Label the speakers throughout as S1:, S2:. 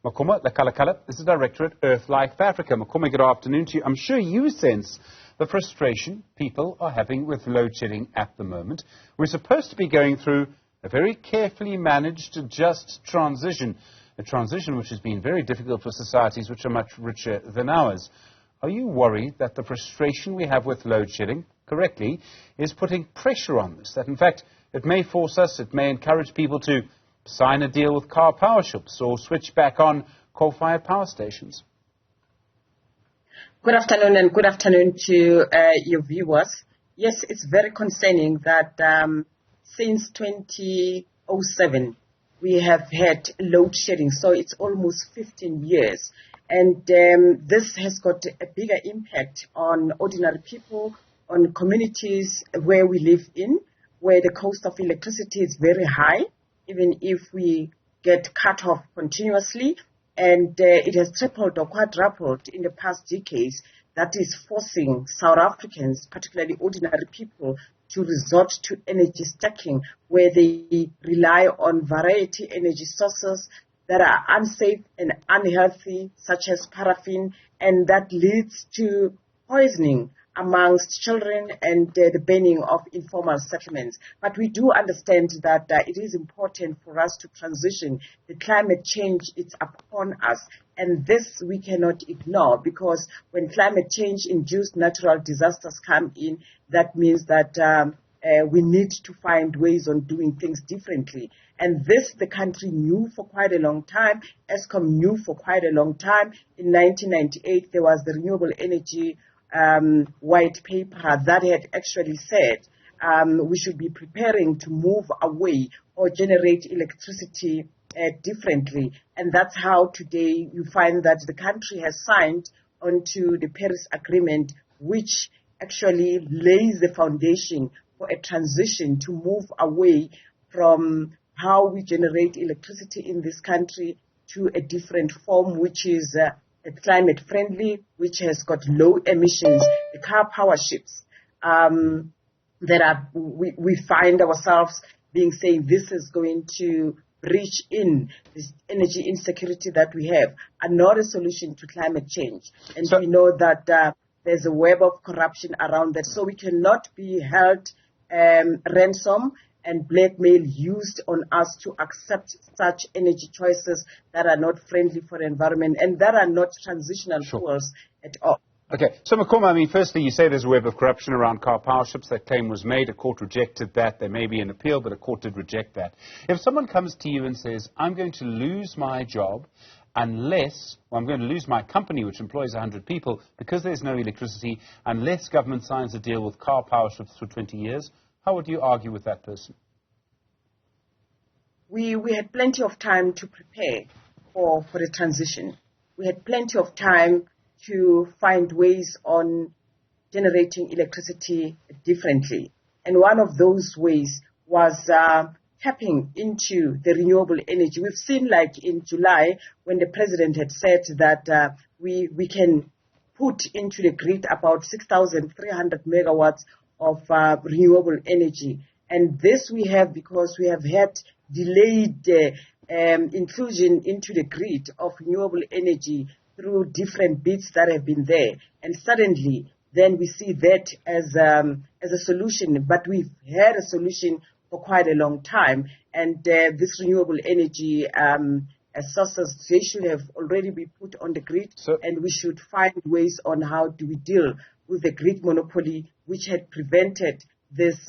S1: Makoma, Lekalakala is the director at Earth-Life Africa. Makoma, good afternoon to you. I'm sure you sense the frustration people are having with load shedding at the moment. We're supposed to be going through a very carefully managed, just transition, a transition which has been very difficult for societies which are much richer than ours. Are you worried that the frustration we have with load shedding, correctly, is putting pressure on this? That, in fact, it may force us, it may encourage people to sign a deal with car power ships or switch back on coal-fired power stations?
S2: Good afternoon, and good afternoon to your viewers. Yes, it's very concerning that since 2007 we have had load shedding, so it's almost 15 years. And this has got a bigger impact on ordinary people, on communities where we live in, where the cost of electricity is very high, even if we get cut off continuously. And it has tripled or quadrupled in the past decades. That is forcing South Africans, particularly ordinary people, to resort to energy stacking, where they rely on variety energy sources that are unsafe and unhealthy, such as paraffin, and that leads to poisoning amongst children and the burning of informal settlements. But we do understand that it is important for us to transition. The climate change is upon us, and this we cannot ignore, because when climate change-induced natural disasters come in, that means that we need to find ways on doing things differently. And this the country knew for quite a long time. Eskom knew for quite a long time. In 1998, there was the Renewable Energy white paper that had actually said we should be preparing to move away or generate electricity differently. And that's how today you find that the country has signed onto the Paris Agreement, which actually lays the foundation for a transition to move away from how we generate electricity in this country to a different form, which is climate friendly, which has got low emissions. The car power ships we find ourselves being saying this is going to breach in this energy insecurity that we have, are not a solution to climate change. And we know that there's a web of corruption around that, so we cannot be held ransom and blackmail used on us to accept such energy choices that are not friendly for the environment and that are not transitional fuels at all.
S1: Okay, so Makoma, I mean, firstly, you say there's a web of corruption around car power ships. That claim was made. A court rejected that. There may be an appeal, but a court did reject that. If someone comes to you and says, I'm going to lose my job unless, well, I'm going to lose my company, which employs 100 people, because there's no electricity, unless government signs a deal with car power ships for 20 years, how would you argue with that person?
S2: We had plenty of time to prepare for the transition. We had plenty of time to find ways on generating electricity differently. And one of those ways was tapping into the renewable energy. We've seen, like in July, when the president had said that we can put into the grid about 6,300 megawatts of renewable energy. And this we have because we have had delayed inclusion into the grid of renewable energy through different bids that have been there. And suddenly, then we see that as a solution. But we've had a solution for quite a long time. And this renewable energy sources, they should have already been put on the grid. And we should find ways on how do we deal with the grid monopoly, which had prevented this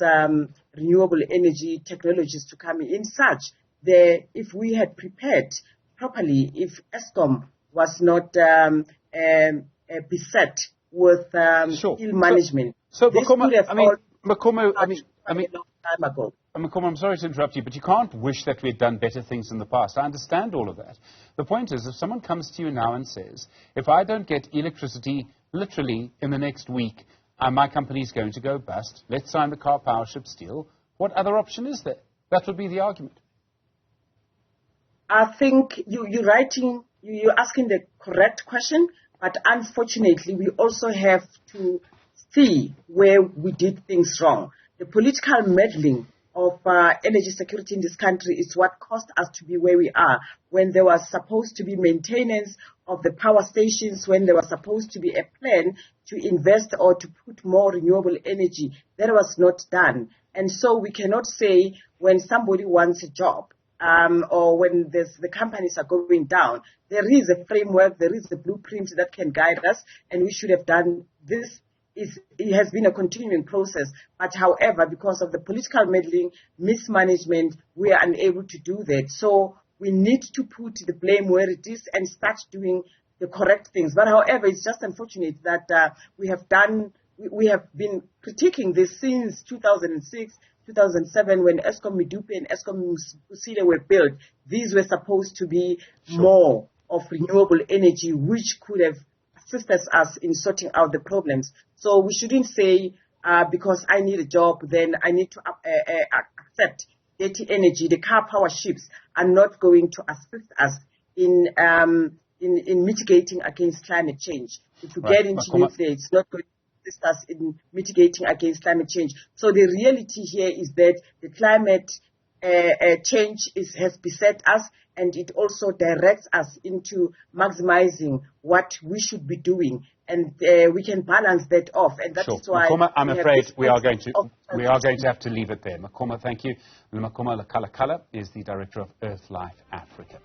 S2: renewable energy technologies to come in. Such that if we had prepared properly, if Eskom was not beset with ill management,
S1: so
S2: this
S1: Makoma,
S2: would have
S1: Makoma,
S2: a long time ago.
S1: Makoma, I'm sorry to interrupt you, but you can't wish that we'd done better things in the past. I understand all of that. The point is, if someone comes to you now and says, if I don't get electricity literally in the next week, my company's going to go bust, let's sign the car power ships deal, what other option is there? That would be the argument.
S2: I think you're asking the correct question, but unfortunately we also have to see where we did things wrong. The political meddling of energy security in this country is what caused us to be where we are. When there was supposed to be maintenance of the power stations, when there was supposed to be a plan to invest or to put more renewable energy, that was not done. And so we cannot say when somebody wants a job or when the companies are going down, there is a framework, there is a blueprint that can guide us, and we should have done this. It has been a continuing process, but however, because of the political meddling, mismanagement, we are unable to do that. So we need to put the blame where it is and start doing the correct things. But however, it's just unfortunate that we have been critiquing this since 2006, 2007, when Eskom Medupi and Eskom Musile were built. These were supposed to be more of renewable energy, which could have assisted us in sorting out the problems. So we shouldn't say, because I need a job, then I need to accept dirty energy. The car power ships are not going to assist us in mitigating against climate change. If we get into nuclear, it's not going to assist us in mitigating against climate change. So the reality here is that the climate change has beset us, and it also directs us into maximizing what we should be doing, and we can balance that off, and that is why.
S1: Makoma, I'm afraid we are going to have to leave it there. Makoma, thank you. Makoma Lekalakala is the director of Earth Life Africa.